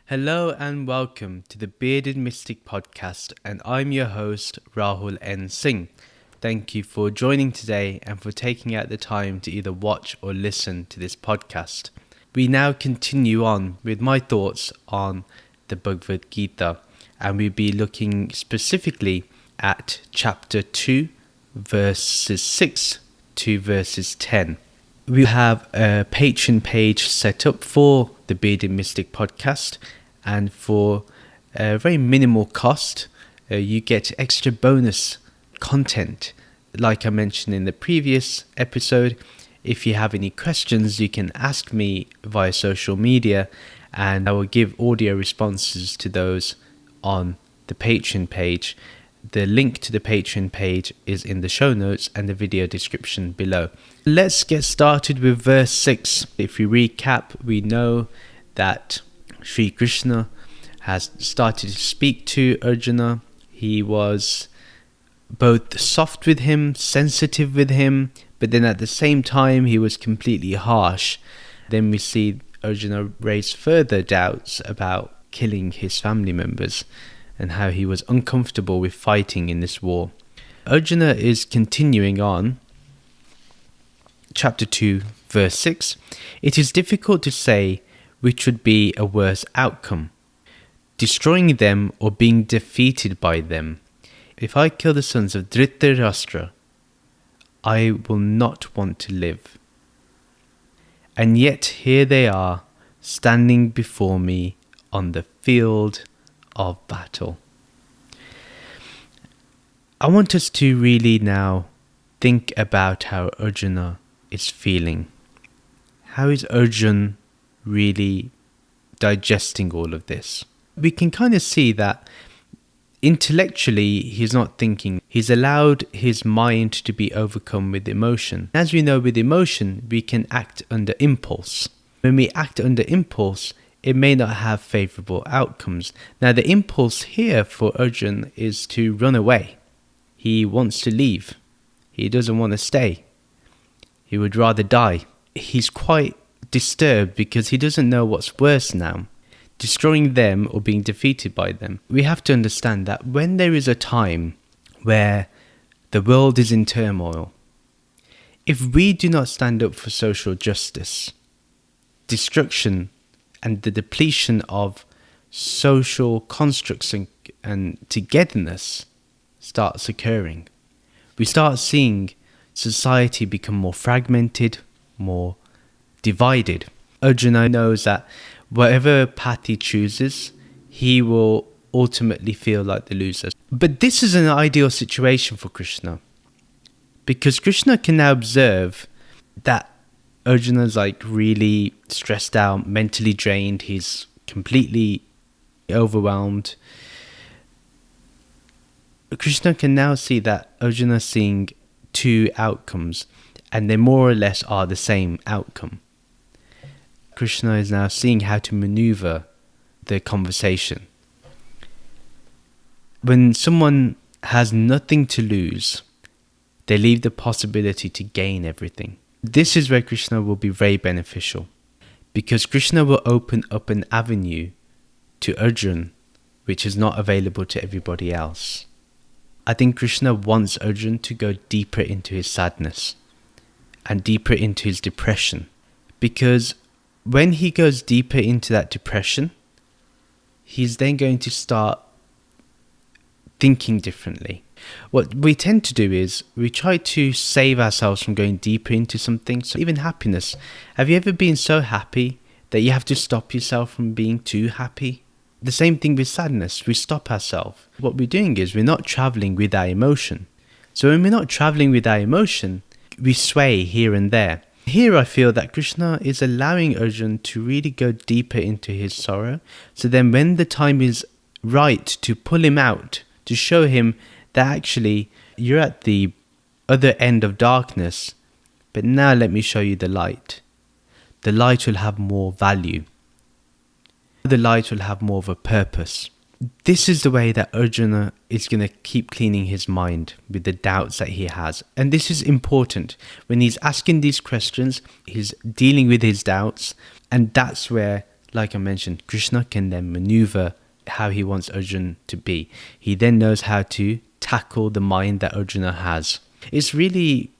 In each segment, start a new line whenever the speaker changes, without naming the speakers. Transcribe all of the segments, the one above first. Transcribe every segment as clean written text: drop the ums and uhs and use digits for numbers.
Hello and welcome to the Bearded Mystic podcast, and I'm your host, Rahul N. Singh. Thank you for joining today and for taking out the time to either watch or listen to this podcast. We now continue on with my thoughts on the Bhagavad Gita, and we'll be looking specifically at chapter 2, verses 6 to verses 10. We have a Patreon page set up for the Bearded Mystic podcast, and for a very minimal cost, you get extra bonus content. Like I mentioned in the previous episode, if you have any questions, you can ask me via social media, and I will give audio responses to those on the Patreon page. The link to the Patreon page is in the show notes and the video description below. Let's get started with verse 6. If we recap, we know that Sri Krishna has started to speak to Arjuna. He was both soft with him, sensitive with him, but then at the same time he was completely harsh. Then we see Arjuna raise further doubts about killing his family members and how he was uncomfortable with fighting in this war. Arjuna is continuing on. Chapter 2, verse 6. It is difficult to say which would be a worse outcome, destroying them or being defeated by them. If I kill the sons of Dhritarashtra, I will not want to live. And yet here they are, standing before me on the field of battle. I want us to really now think about how Arjuna is feeling. How is Arjuna really digesting all of this? We can kind of see that intellectually he's not thinking. He's allowed his mind to be overcome with emotion. As we know, with emotion we can act under impulse. When we act under impulse, it may not have favorable outcomes. Now the impulse here for Arjuna is to run away. He wants to leave. He doesn't want to stay. He would rather die. He's quite disturbed because he doesn't know what's worse now, destroying them or being defeated by them. We have to understand that when there is a time where the world is in turmoil, if we do not stand up for social justice, destruction and the depletion of social constructs and togetherness starts occurring. We start seeing society become more fragmented, more divided. Arjuna knows that whatever path he chooses, he will ultimately feel like the loser. But this is an ideal situation for Krishna, because Krishna can now observe that Arjuna's really stressed out, mentally drained, he's completely overwhelmed. Krishna can now see that Arjuna's seeing two outcomes, and they more or less are the same outcome. Krishna is now seeing how to maneuver the conversation. When someone has nothing to lose, they leave the possibility to gain everything. This is where Krishna will be very beneficial, because Krishna will open up an avenue to Arjuna which is not available to everybody else. I think Krishna wants Arjuna to go deeper into his sadness and deeper into his depression, because when he goes deeper into that depression, he's then going to start thinking differently. What we tend to do is we try to save ourselves from going deeper into something. So even happiness. Have you ever been so happy that you have to stop yourself from being too happy? The same thing with sadness. We stop ourselves. What we're doing is we're not traveling with our emotion. So when we're not traveling with our emotion, we sway here and there. Here I feel that Krishna is allowing Arjuna to really go deeper into his sorrow. So then when the time is right to pull him out, to show him that actually you're at the other end of darkness, but now let me show you the light. The light will have more value. The light will have more of a purpose. This is the way that Arjuna is going to keep cleaning his mind with the doubts that he has. And this is important. When he's asking these questions, he's dealing with his doubts. And that's where like I mentioned, Krishna can then maneuver how he wants Arjuna to be. He then knows how to tackle the mind that Arjuna has. It's really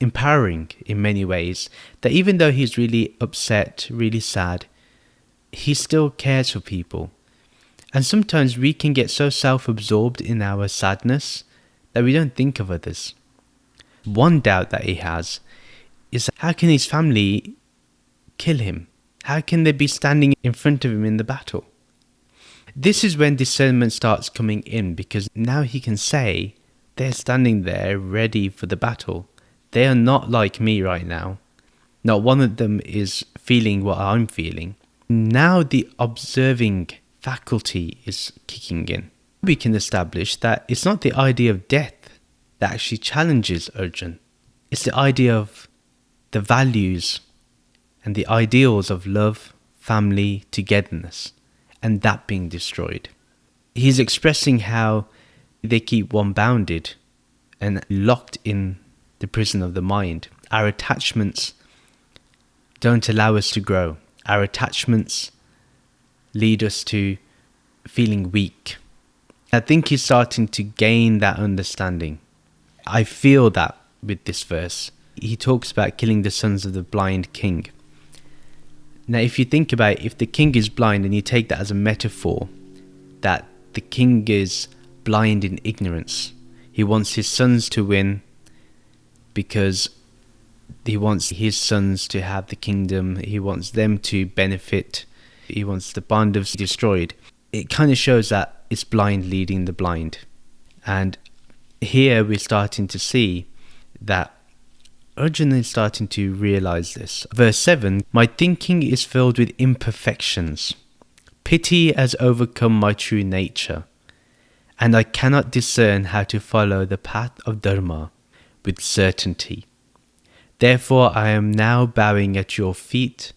empowering in many ways that even though he's really upset, really sad, he still cares for people. And sometimes we can get so self-absorbed in our sadness that we don't think of others. One doubt that he has is, how can his family kill him? How can they be standing in front of him in the battle? This is when discernment starts coming in, because now he can say, they're standing there ready for the battle. They are not like me right now. Not one of them is feeling what I'm feeling. Now the observing faculty is kicking in. We can establish that it's not the idea of death that actually challenges Arjuna. It's the idea of the values and the ideals of love, family, togetherness, and that being destroyed. He's expressing how they keep one bounded and locked in the prison of the mind. Our attachments don't allow us to grow. Our attachments lead us to feeling weak. I think he's starting to gain that understanding. I feel that with this verse. He talks about killing the sons of the blind king. Now, if you think about it, if the king is blind and you take that as a metaphor, that the king is blind in ignorance, he wants his sons to win because he wants his sons to have the kingdom, he wants them to benefit, he wants the Pandavas destroyed. It kind of shows that it's blind leading the blind. And here we're starting to see that Arjuna is starting to realize this. Verse 7, my thinking is filled with imperfections. Pity has overcome my true nature, and I cannot discern how to follow the path of Dharma with certainty. Therefore I am now bowing at your feet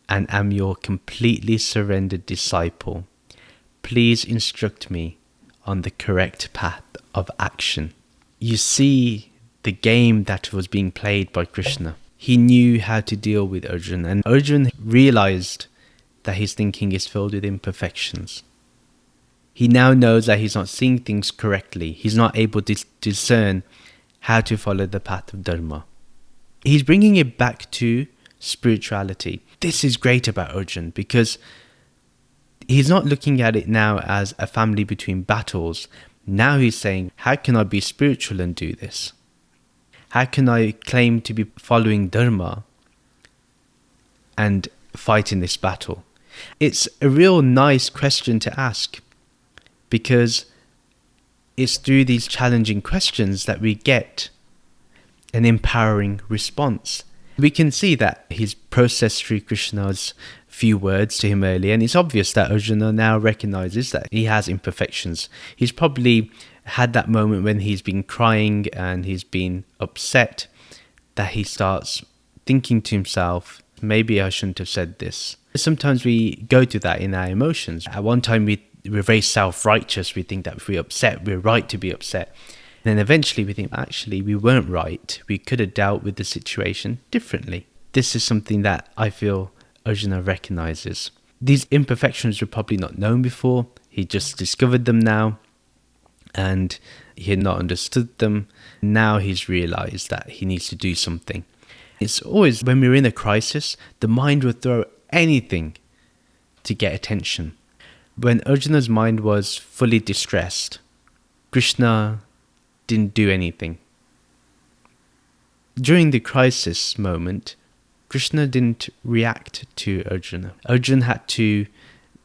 and am your completely surrendered disciple. Please instruct me on the correct path of action. You see the game that was being played by Krishna. He knew how to deal with Arjuna, and Arjuna realized that his thinking is filled with imperfections. He now knows that he's not seeing things correctly. He's not able to discern how to follow the path of Dharma. He's bringing it back to spirituality. This is great about Arjuna, because he's not looking at it now as a family between battles. Now he's saying, how can I be spiritual and do this? How can I claim to be following Dharma and fight in this battle? It's a real nice question to ask, because it's through these challenging questions that we get an empowering response. We can see that he's processed Sri Krishna's few words to him earlier, and it's obvious that Arjuna now recognizes that he has imperfections. He's probably had that moment when he's been crying and he's been upset, that he starts thinking to himself, maybe I shouldn't have said this. Sometimes we go to that in our emotions. At one time we're very self-righteous. We think that if we're upset, we're right to be upset. And then eventually we think, actually, we weren't right. We could have dealt with the situation differently. This is something that I feel Arjuna recognizes. These imperfections were probably not known before. He just discovered them now, and he had not understood them. Now he's realized that he needs to do something. It's always, when we're in a crisis, the mind will throw anything to get attention. When Arjuna's mind was fully distressed, Krishna didn't do anything. During the crisis moment, Krishna didn't react to Arjuna. Arjuna had to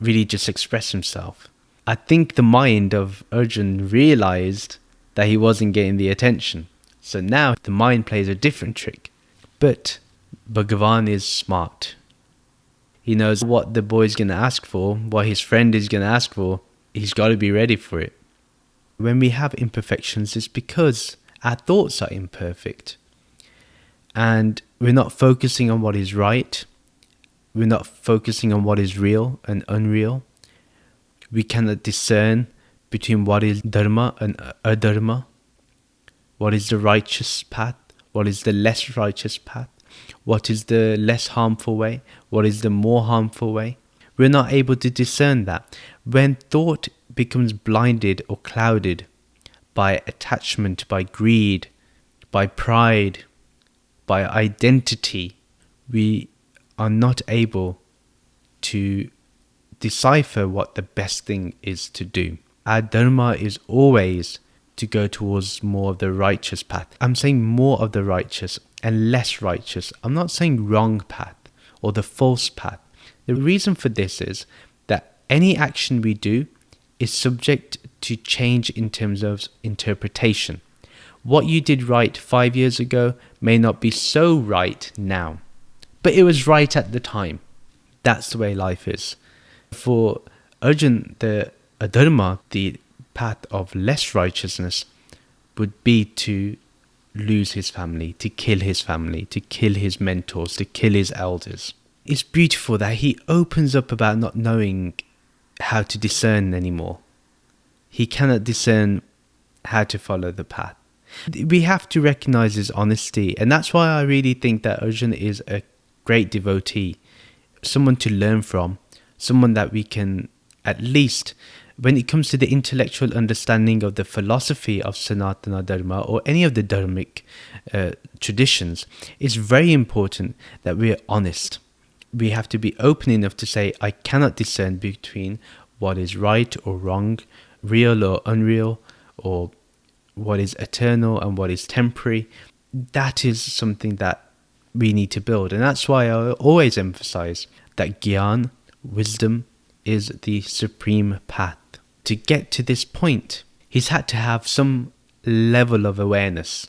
really just express himself. I think the mind of Arjuna realized that he wasn't getting the attention. So now the mind plays a different trick. But Bhagavan is smart. He knows what the boy's going to ask for, what his friend is going to ask for. He's got to be ready for it. When we have imperfections, it's because our thoughts are imperfect. And we're not focusing on what is right. We're not focusing on what is real and unreal. We cannot discern between what is dharma and adharma. What is the righteous path? What is the less righteous path? What is the less harmful way? What is the more harmful way? We're not able to discern that. When thought becomes blinded or clouded by attachment, by greed, by pride, by identity, we are not able to decipher what the best thing is to do. Our dharma is always to go towards more of the righteous path. I'm saying more of the righteous and less righteous. I'm not saying wrong path or the false path. The reason for this is that any action we do is subject to change in terms of interpretation. What you did right 5 years ago may not be so right now, but it was right at the time. That's the way life is. For Arjuna, the adharma, the path of less righteousness, would be to lose his family, to kill his family, to kill his mentors, to kill his elders. It's beautiful that he opens up about not knowing how to discern anymore. He cannot discern how to follow the path. We have to recognize his honesty, and that's why I really think that Arjuna is a great devotee, someone to learn from, someone that we can, at least when it comes to the intellectual understanding of the philosophy of Sanatana Dharma or any of the dharmic traditions, it's very important that we're honest. We have to be open enough to say, I cannot discern between what is right or wrong, real or unreal, or what is eternal and what is temporary. That is something that we need to build. And that's why I always emphasize that Gyan, wisdom, is the supreme path. To get to this point, he's had to have some level of awareness.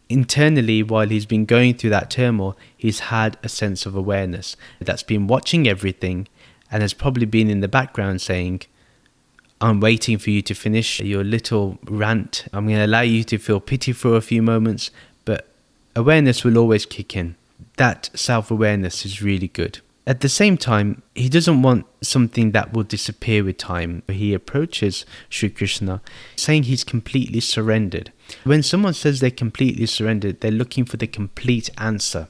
Internally, while he's been going through that turmoil, he's had a sense of awareness that's been watching everything and has probably been in the background saying, I'm waiting for you to finish your little rant. I'm going to allow you to feel pity for a few moments, but awareness will always kick in. That self-awareness is really good. At the same time, he doesn't want something that will disappear with time. He approaches Sri Krishna saying he's completely surrendered. When someone says they're completely surrendered, they're looking for the complete answer.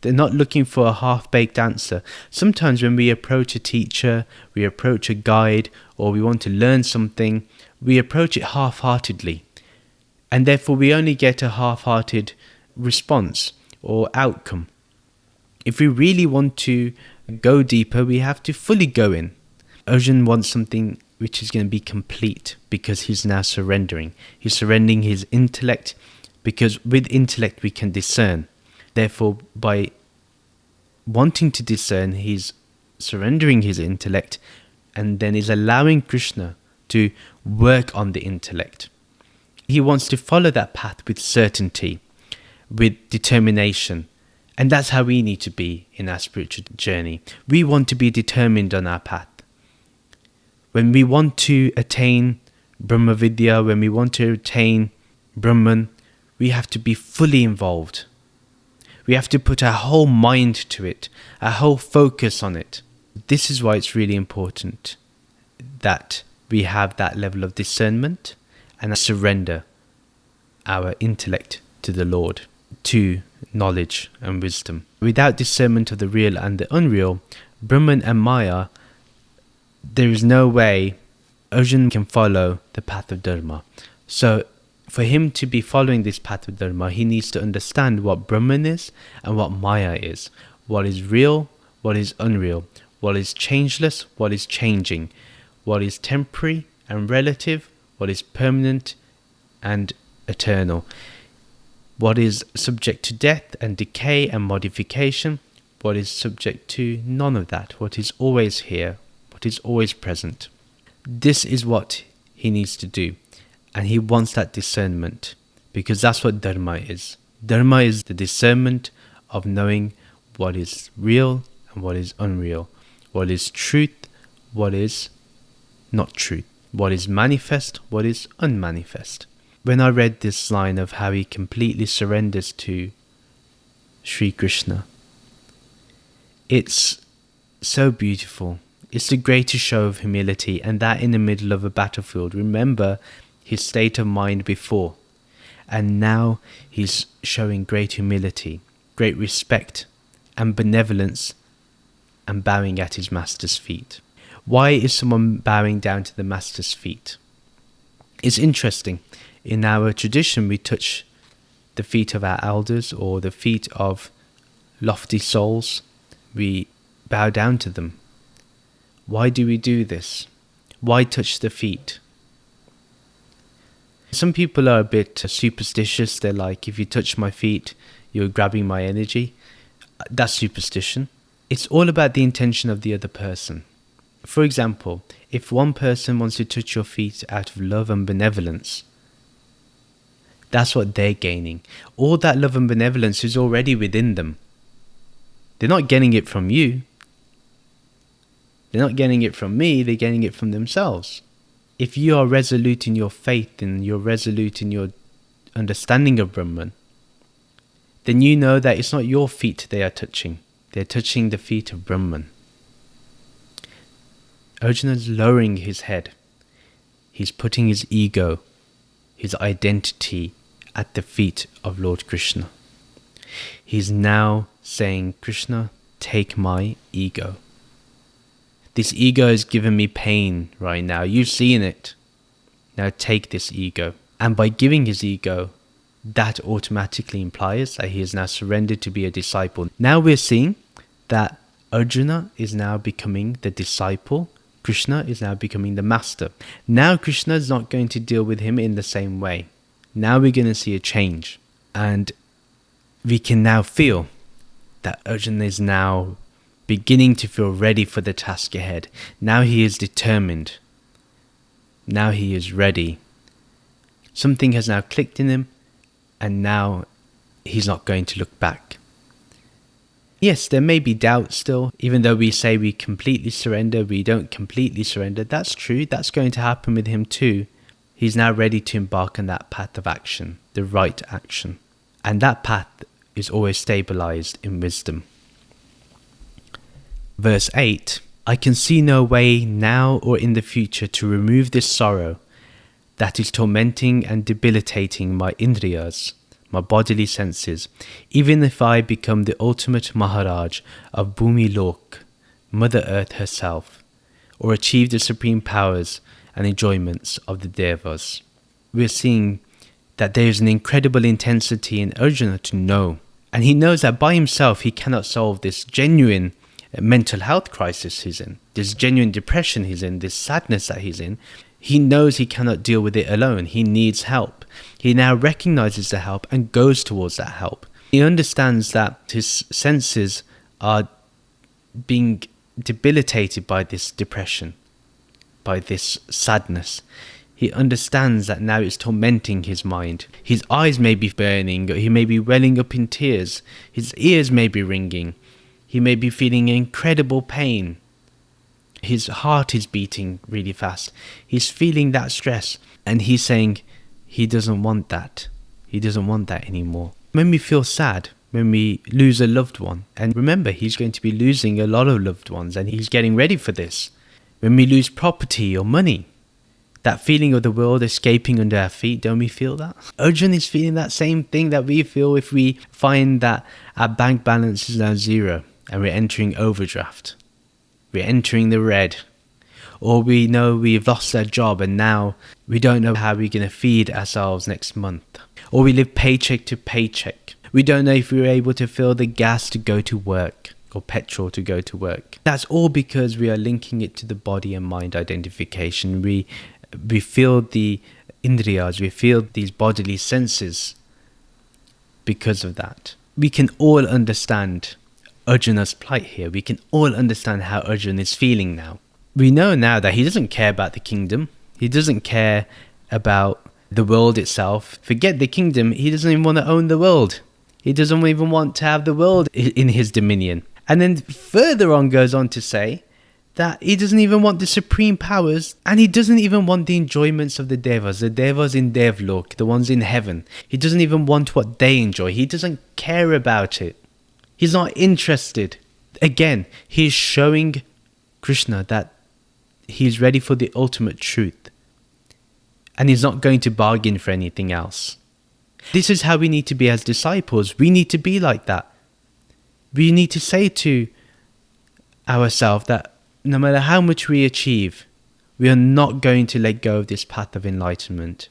They're not looking for a half-baked answer. Sometimes when we approach a teacher, we approach a guide, or we want to learn something, we approach it half-heartedly. And therefore we only get a half-hearted response or outcome. If we really want to go deeper, we have to fully go in. Arjuna wants something which is going to be complete because he's now surrendering. He's surrendering his intellect because with intellect we can discern. Therefore, by wanting to discern, he's surrendering his intellect and then is allowing Krishna to work on the intellect. He wants to follow that path with certainty, with determination. And that's how we need to be in our spiritual journey. We want to be determined on our path. When we want to attain Brahma Vidya, when we want to attain Brahman, we have to be fully involved. We have to put our whole mind to it, our whole focus on it. This is why it's really important that we have that level of discernment and surrender our intellect to the Lord, to knowledge and wisdom. Without discernment of the real and the unreal, Brahman and Maya, there is no way Arjuna can follow the path of Dharma. So for him to be following this path of Dharma, he needs to understand what Brahman is and what Maya is. What is real, what is unreal, what is changeless, what is changing, what is temporary and relative, what is permanent and eternal, what is subject to death and decay and modification, what is subject to none of that, what is always here, what is always present. This is what he needs to do. And he wants that discernment because that's what Dharma is. Dharma is the discernment of knowing what is real and what is unreal, what is truth, what is not truth, what is manifest, what is unmanifest. When I read this line of how he completely surrenders to Sri Krishna, it's so beautiful. It's the greatest show of humility, and that in the middle of a battlefield. Remember his state of mind before, and now he's showing great humility, great respect and benevolence and bowing at his master's feet. Why is someone bowing down to the master's feet? It's interesting. In our tradition, we touch the feet of our elders or the feet of lofty souls. We bow down to them. Why do we do this? Why touch the feet? Some people are a bit superstitious. They're like, if you touch my feet, you're grabbing my energy. That's superstition. It's all about the intention of the other person. For example, if one person wants to touch your feet out of love and benevolence, that's what they're gaining. All that love and benevolence is already within them. They're not getting it from you. They're not getting it from me, they're getting it from themselves. If you are resolute in your faith and you're resolute in your understanding of Brahman, then you know that it's not your feet they are touching. They're touching the feet of Brahman. Arjuna is lowering his head. He's putting his ego, his identity at the feet of Lord Krishna. He's now saying, Krishna, take my ego. This ego has given me pain right now. You've seen it. Now take this ego. And by giving his ego, that automatically implies that he has now surrendered to be a disciple. Now we're seeing that Arjuna is now becoming the disciple. Krishna is now becoming the master. Now Krishna is not going to deal with him in the same way. Now we're going to see a change. And we can now feel that Arjuna is now beginning to feel ready for the task ahead. Now he is determined. Now he is ready. Something has now clicked in him, and now he's not going to look back. Yes, there may be doubt still. Even though we say we completely surrender, we don't completely surrender. That's true. That's going to happen with him too. He's now ready to embark on that path of action, the right action. And that path is always stabilized in wisdom. Verse 8, I can see no way now or in the future to remove this sorrow that is tormenting and debilitating my indriyas, my bodily senses, even if I become the ultimate Maharaj of Bhumi Lok, Mother Earth herself, or achieve the supreme powers and enjoyments of the Devas. We're seeing that there is an incredible intensity in Arjuna to know. And he knows that by himself he cannot solve this genuine mental health crisis he's in, this genuine depression he's in, this sadness that he's in. He knows he cannot deal with it alone. He needs help. He now recognizes the help and goes towards that help. He understands that his senses are being debilitated by this depression, by this sadness. He understands that now it's tormenting his mind. His eyes may be burning, he may be welling up in tears, his ears may be ringing, he may be feeling incredible pain. His heart is beating really fast. He's feeling that stress, and he's saying he doesn't want that. He doesn't want that anymore. When we feel sad, when we lose a loved one, and remember, he's going to be losing a lot of loved ones, and he's getting ready for this. When we lose property or money, that feeling of the world escaping under our feet, don't we feel that? Arjuna is feeling that same thing that we feel if we find that our bank balance is now zero and we're entering overdraft. We're entering the red. Or we know we've lost our job and now we don't know how we're going to feed ourselves next month. Or we live paycheck to paycheck. We don't know if we're able to fill the gas to go to work or petrol to go to work. That's all because we are linking it to the body and mind identification. We feel the indriyas, we feel these bodily senses because of that. We can all understand Arjuna's plight here. We can all understand how Arjuna is feeling now. We know now that he doesn't care about the kingdom. He doesn't care about the world itself. Forget the kingdom. He doesn't even want to own the world. He doesn't even want to have the world in his dominion. And then further on goes on to say that he doesn't even want the supreme powers, and he doesn't even want the enjoyments of the devas in Devlok, the ones in heaven. He doesn't even want what they enjoy. He doesn't care about it. He's not interested. Again, he's showing Krishna that he's ready for the ultimate truth, and he's not going to bargain for anything else. This is how we need to be as disciples. We need to be like that. We need to say to ourselves that no matter how much we achieve, we are not going to let go of this path of enlightenment.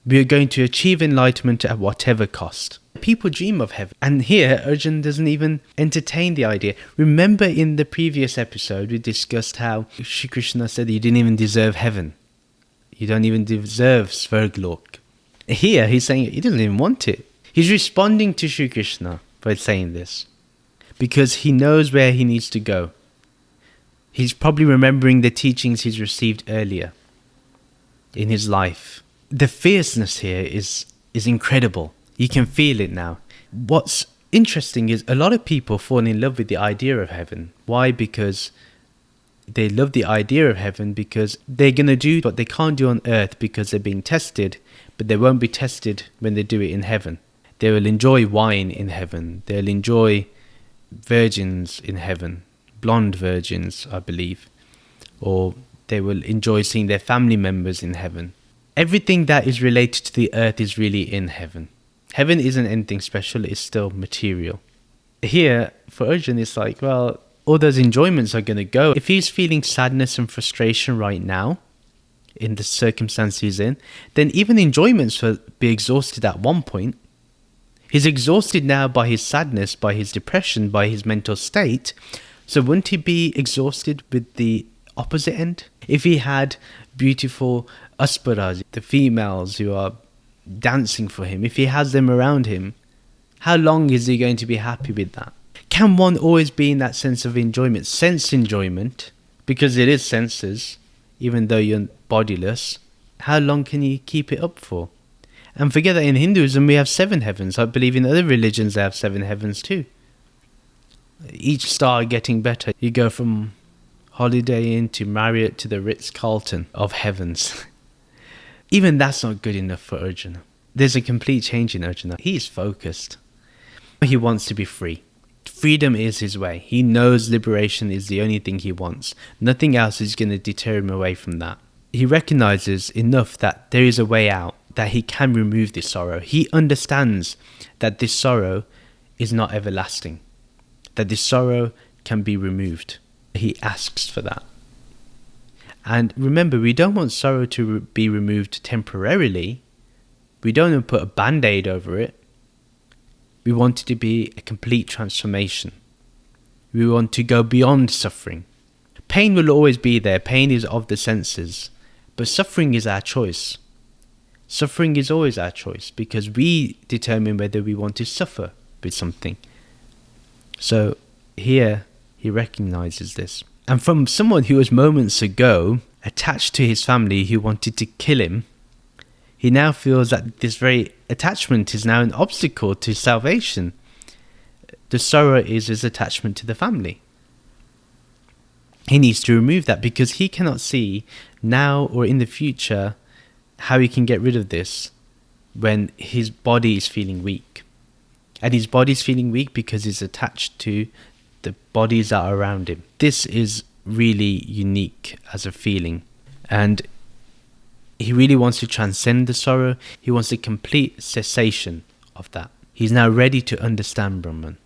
We are going to achieve enlightenment at whatever cost. People dream of heaven. And here, Arjuna doesn't even entertain the idea. Remember in the previous episode, we discussed how Sri Krishna said you didn't even deserve heaven. You don't even deserve Svarglok. Here, he's saying he doesn't even want it. He's responding to Sri Krishna by saying this, because he knows where he needs to go. He's probably remembering the teachings he's received earlier in his life. The fierceness here is incredible. You can feel it now. What's interesting is a lot of people fall in love with the idea of heaven. Why? Because they love the idea of heaven because they're going to do what they can't do on earth because they're being tested, but they won't be tested when they do it in heaven. They will enjoy wine in heaven. They'll enjoy virgins in heaven, blonde virgins, I believe. Or they will enjoy seeing their family members in heaven. Everything that is related to the earth is really in heaven. Heaven isn't anything special, it's still material. Here, for Arjuna, it's like, well, all those enjoyments are going to go. If he's feeling sadness and frustration right now, in the circumstance he's in, then even enjoyments will be exhausted at one point. He's exhausted now by his sadness, by his depression, by his mental state. So wouldn't he be exhausted with the opposite end? If he had beautiful asparas, the females who are dancing for him, if he has them around him, how long is he going to be happy with that? Can one always be in that sense of enjoyment, sense enjoyment, because it is senses, even though you're bodiless? How long can you keep it up for? And forget that in Hinduism we have 7 heavens. I believe in other religions they have 7 heavens too. Each star getting better. You go from Holiday Inn to Marriott to the Ritz-Carlton of heavens. Even that's not good enough for Arjuna. There's a complete change in Arjuna. He's focused. He wants to be free. Freedom is his way. He knows liberation is the only thing he wants. Nothing else is going to deter him away from that. He recognizes enough that there is a way out, that he can remove this sorrow. He understands that this sorrow is not everlasting, that this sorrow can be removed. He asks for that. And remember, we don't want sorrow to be removed temporarily. We don't want to put a band-aid over it. We want it to be a complete transformation. We want to go beyond suffering. Pain will always be there. Pain is of the senses. But suffering is our choice. Suffering is always our choice because we determine whether we want to suffer with something. So here he recognizes this. And from someone who was moments ago attached to his family who wanted to kill him, he now feels that this very attachment is now an obstacle to salvation. The sorrow is his attachment to the family. He needs to remove that because he cannot see now or in the future how he can get rid of this when his body is feeling weak. And his body is feeling weak because it's attached to the bodies that are around him. This is really unique as a feeling. And he really wants to transcend the sorrow. He wants a complete cessation of that. He's now ready to understand Brahman.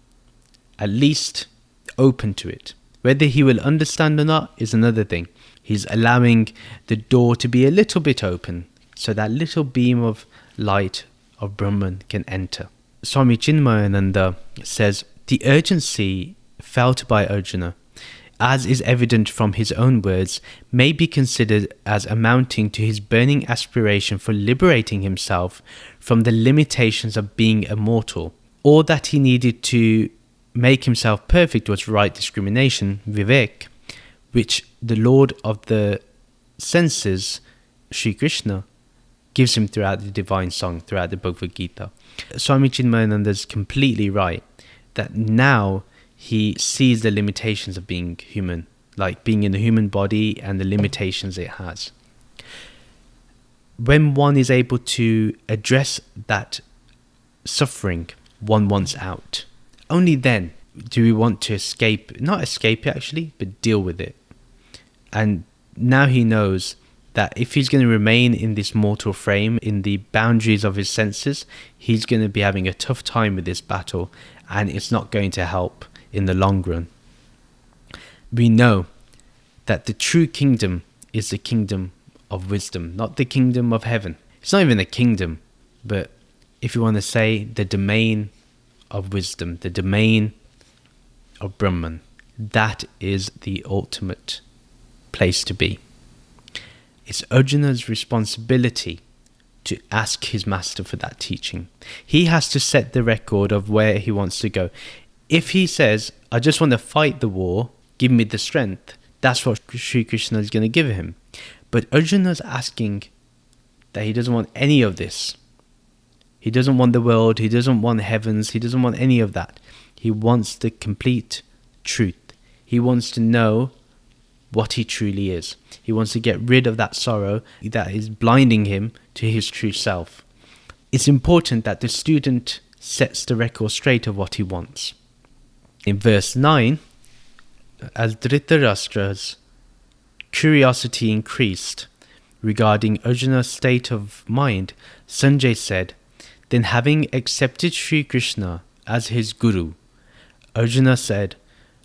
At least open to it. Whether he will understand or not is another thing. He's allowing the door to be a little bit open so that little beam of light of Brahman can enter. Swami Chinmayananda says, the urgency felt by Arjuna, as is evident from his own words, may be considered as amounting to his burning aspiration for liberating himself from the limitations of being immortal. All that he needed to make himself perfect was right discrimination, vivek, which the Lord of the senses, Sri Krishna, gives him throughout the divine song, throughout the Bhagavad Gita. Swami Chinmayananda is completely right that now he sees the limitations of being human, like being in the human body and the limitations it has. When one is able to address that suffering one wants out, only then do we want to escape, not escape it actually, but deal with it. And now he knows that if he's going to remain in this mortal frame, in the boundaries of his senses, he's going to be having a tough time with this battle, and it's not going to help in the long run. we know that the true kingdom is the kingdom of wisdom, not the kingdom of heaven. It's not even a kingdom, but if you want to say the domain of wisdom, the domain of Brahman, that is the ultimate place to be. It's Arjuna's responsibility to ask his master for that teaching. He has to set the record of where he wants to go. If he says, I just want to fight the war, give me the strength, that's what Sri Krishna is going to give him. But Arjuna's asking that he doesn't want any of this. He doesn't want the world, he doesn't want heavens, he doesn't want any of that. He wants the complete truth. He wants to know what he truly is. He wants to get rid of that sorrow that is blinding him to his true self. It's important that the student sets the record straight of what he wants. In verse 9, as Dhritarashtra's curiosity increased regarding Arjuna's state of mind, Sanjay said, then having accepted Sri Krishna as his guru, Arjuna said,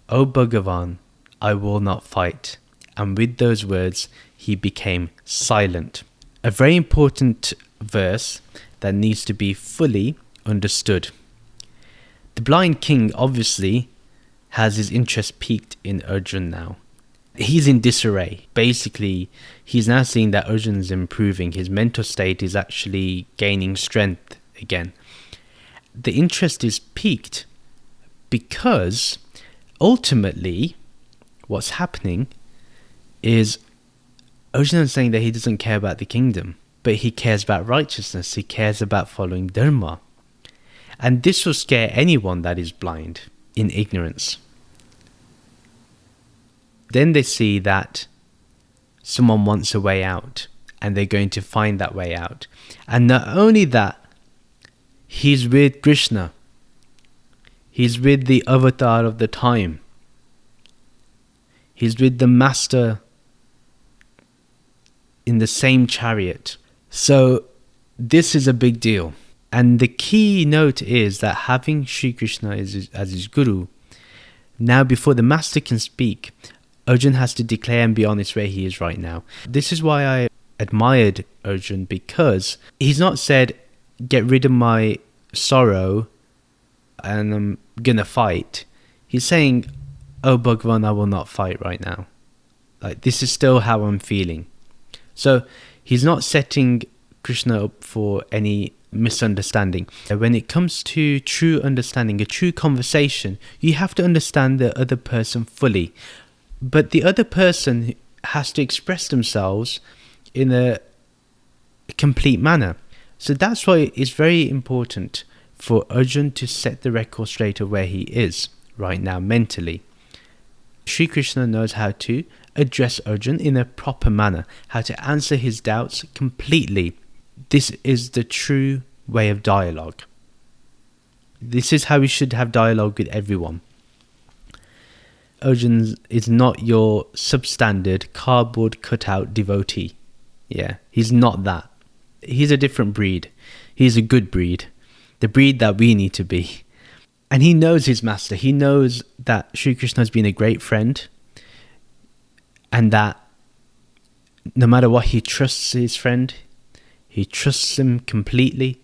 O Bhagavan, I will not fight. And with those words, he became silent. A very important verse that needs to be fully understood. The blind king obviously has his interest piqued in Arjuna now. He's in disarray. Basically, he's now seeing that Arjuna is improving. His mental state is actually gaining strength again. The interest is piqued because ultimately what's happening is Arjuna is saying that he doesn't care about the kingdom, but he cares about righteousness. He cares about following dharma. And this will scare anyone that is blind in ignorance. Then they see that someone wants a way out and they're going to find that way out. And not only that, he's with Krishna. He's with the avatar of the time. He's with the master in the same chariot. So this is a big deal. And the key note is that having Sri Krishna as his guru, now before the master can speak, Arjuna has to declare and be honest where he is right now. This is why I admired Arjuna, because he's not said, get rid of my sorrow and I'm gonna fight. He's saying, oh Bhagavan, I will not fight right now. Like, this is still how I'm feeling. So he's not setting Krishna up for any misunderstanding. When it comes to true understanding, a true conversation, you have to understand the other person fully. But the other person has to express themselves in a complete manner. So that's why it's very important for Arjuna to set the record straight of where he is right now mentally. Sri Krishna knows how to address Arjuna in a proper manner, how to answer his doubts completely. This is the true way of dialogue. This is how we should have dialogue with everyone. Arjuna is not your substandard cardboard cutout devotee. Yeah, he's not that. He's a different breed. He's a good breed. The breed that we need to be. And he knows his master. He knows that Sri Krishna has been a great friend. And that no matter what, he trusts his friend. He trusts him completely.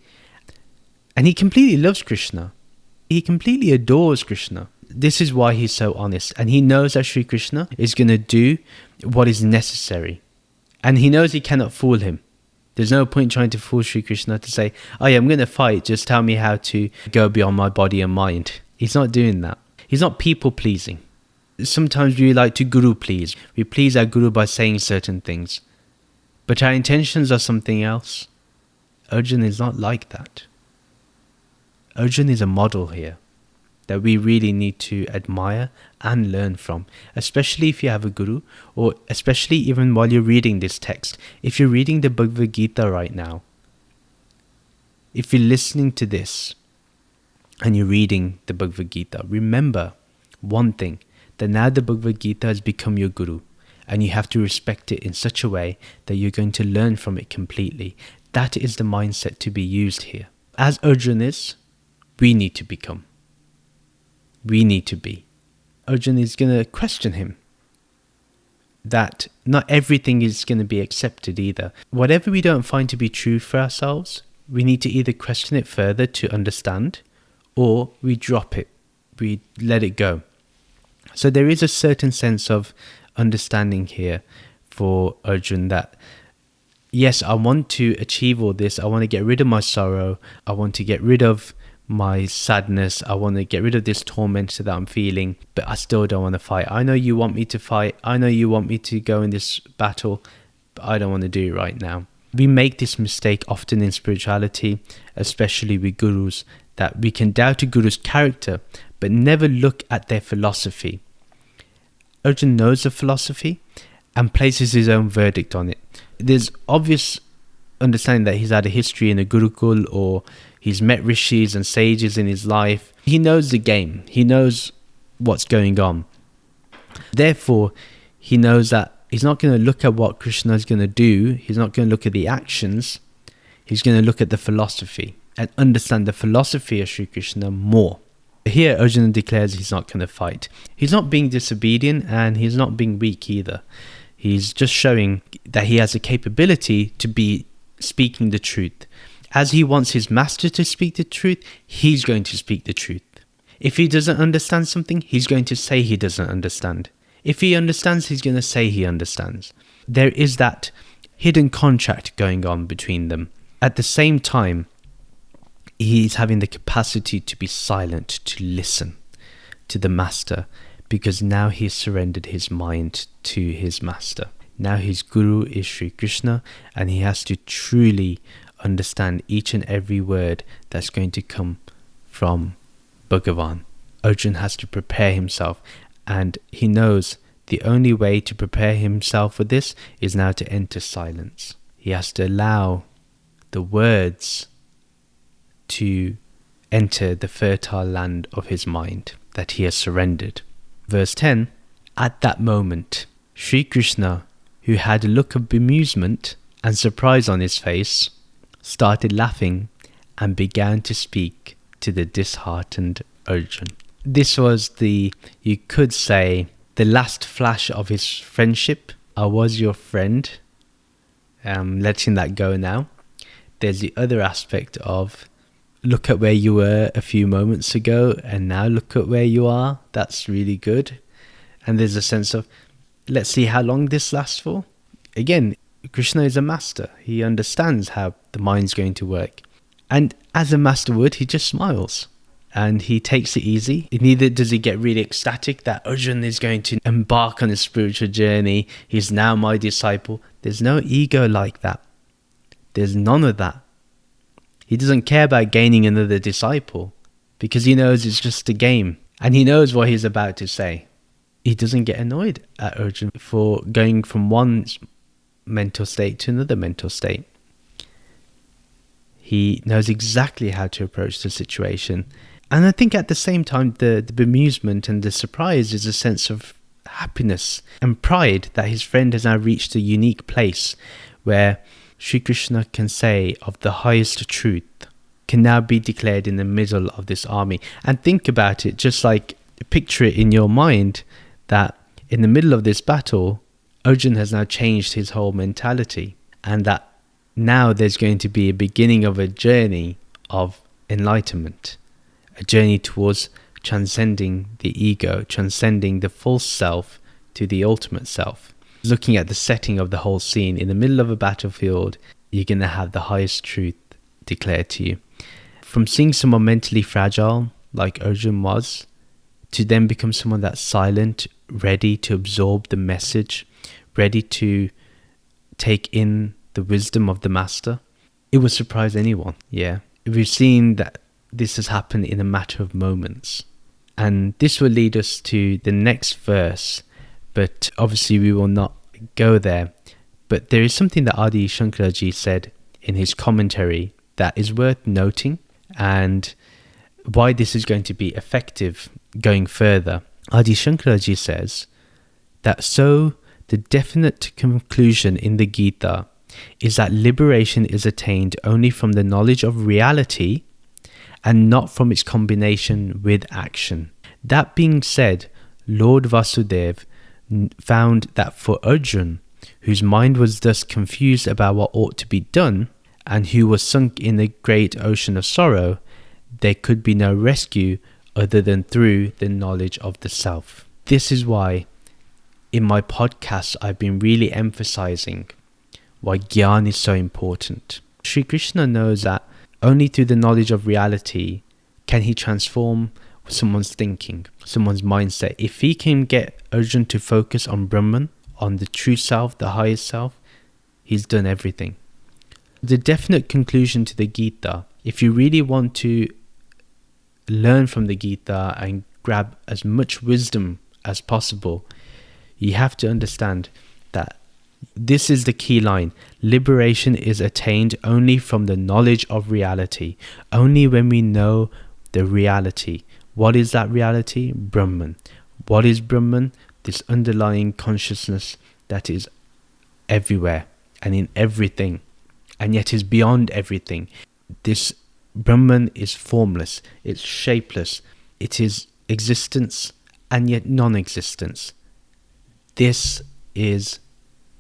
And he completely loves Krishna. He completely adores Krishna. This is why he's so honest. And he knows that Sri Krishna is going to do what is necessary. And he knows he cannot fool him. There's no point trying to fool Sri Krishna to say, oh yeah, I'm going to fight, just tell me how to go beyond my body and mind. He's not doing that. He's not people pleasing. Sometimes we like to guru please. We please our guru by saying certain things. But our intentions are something else. Arjuna is not like that. Arjuna is a model here that we really need to admire and learn from, especially if you have a guru, or especially even while you're reading this text. If you're reading the Bhagavad Gita right now, if you're listening to this and you're reading the Bhagavad Gita, remember one thing, that now the Bhagavad Gita has become your guru, and you have to respect it in such a way that you're going to learn from it completely. That is the mindset to be used here. As Arjuna is, we need to become. We need to be. Arjuna is going to question him. that not everything is going to be accepted either. Whatever we don't find to be true for ourselves, we need to either question it further to understand, or we drop it, we let it go. So there is a certain sense of understanding here for Arjuna that, yes, I want to achieve all this. I want to get rid of my sorrow. I want to get rid of my sadness. I want to get rid of this torment that I'm feeling, but I still don't want to fight. I know you want me to fight. I know you want me to go in this battle, but I don't want to do it right now. We make this mistake often in spirituality, especially with gurus, that we can doubt a guru's character, but never look at their philosophy. Arjuna knows the philosophy and places his own verdict on it. There's obvious understanding that he's had a history in a gurukul, or he's met rishis and sages in his life. He knows the game. He knows what's going on. Therefore, he knows that he's not going to look at what Krishna is going to do. He's not going to look at the actions. He's going to look at the philosophy and understand the philosophy of Sri Krishna more. Here, Arjuna declares he's not going to fight. He's not being disobedient, and he's not being weak either. He's just showing that he has a capability to be speaking the truth. As he wants his master to speak the truth, he's going to speak the truth. If he doesn't understand something, he's going to say he doesn't understand. If he understands, he's going to say he understands. There is that hidden contract going on between them. At the same time, he's having the capacity to be silent, to listen to the master, because now he's surrendered his mind to his master. Now his guru is Sri Krishna, and he has to truly understand each and every word that's going to come from Bhagavan. Arjuna has to prepare himself, and he knows the only way to prepare himself for this is now to enter silence. He has to allow the words to enter the fertile land of his mind that he has surrendered. Verse 10, at that moment, Sri Krishna, who had a look of bemusement and surprise on his face, started laughing and began to speak to the disheartened Arjuna. This was you could say, the last flash of his friendship. I was your friend. Letting that go now. There's the other aspect of, look at where you were a few moments ago, and now look at where you are. That's really good. And there's a sense of, let's see how long this lasts for. Again, Krishna is a master. He understands how the mind's going to work. And as a master would, he just smiles. And he takes it easy. Neither does he get really ecstatic that Arjuna is going to embark on a spiritual journey. He's now my disciple. There's no ego like that. There's none of that. He doesn't care about gaining another disciple, because he knows it's just a game. And he knows what he's about to say. He doesn't get annoyed at Arjuna for going from one mental state to another mental state. He knows exactly how to approach the situation. And I think at the same time, the bemusement and the surprise is a sense of happiness and pride that his friend has now reached a unique place where Sri Krishna can say of the highest truth can now be declared in the middle of this army. And think about it, just like picture it in your mind, that in the middle of this battle, Arjuna has now changed his whole mentality, and that now there's going to be a beginning of a journey of enlightenment, a journey towards transcending the ego, transcending the false self to the ultimate self. Looking at the setting of the whole scene, in the middle of a battlefield, you're going to have the highest truth declared to you. From seeing someone mentally fragile, like Arjuna was, to then become someone that's silent, ready to absorb the message, ready to take in the wisdom of the master, it would surprise anyone. Yeah, we've seen that this has happened in a matter of moments. And this will lead us to the next verse, but obviously we will not go there. But there is something that Adi Shankaraji said in his commentary that is worth noting, and why this is going to be effective going further. Adi Shankaraji says that so the definite conclusion in the Gita is that liberation is attained only from the knowledge of reality and not from its combination with action. That being said, Lord Vasudeva found that for Arjuna, whose mind was thus confused about what ought to be done, and who was sunk in the great ocean of sorrow, there could be no rescue other than through the knowledge of the self. This is why in my podcast I've been really emphasizing why Gyan is so important. Sri Krishna knows that only through the knowledge of reality can he transform someone's thinking, someone's mindset. If he can get Arjuna to focus on Brahman, on the true self, the highest self, he's done everything. The definite conclusion to the Gita, if you really want to learn from the Gita and grab as much wisdom as possible, you have to understand that this is the key line. Liberation is attained only from the knowledge of reality. Only when we know the reality. What is that reality? Brahman. What is Brahman? This underlying consciousness that is everywhere and in everything, and yet is beyond everything. This Brahman is formless, it's shapeless, it is existence and yet non-existence. This is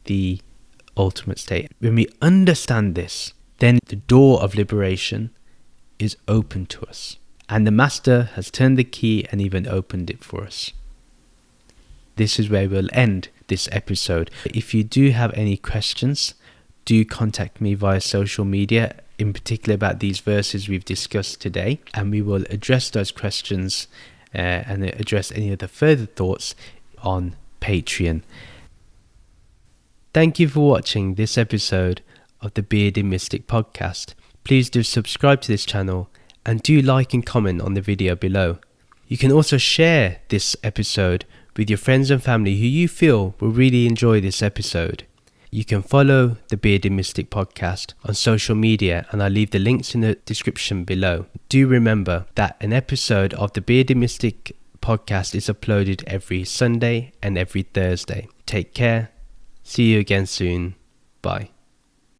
the ultimate state. When we understand this, then the door of liberation is open to us. And the Master has turned the key and even opened it for us. This is where we'll end this episode. If you do have any questions, do contact me via social media, in particular about these verses we've discussed today, and we will address those questions and address any other further thoughts on Patreon. Thank you for watching this episode of the Bearded Mystic podcast. Please do subscribe to this channel and do like and comment on the video below. You can also share this episode with your friends and family who you feel will really enjoy this episode. You can follow the Bearded Mystic podcast on social media, and I'll leave the links in the description below. Do remember that an episode of the Bearded Mystic podcast is uploaded every Sunday and every Thursday. Take care. See you again soon. Bye.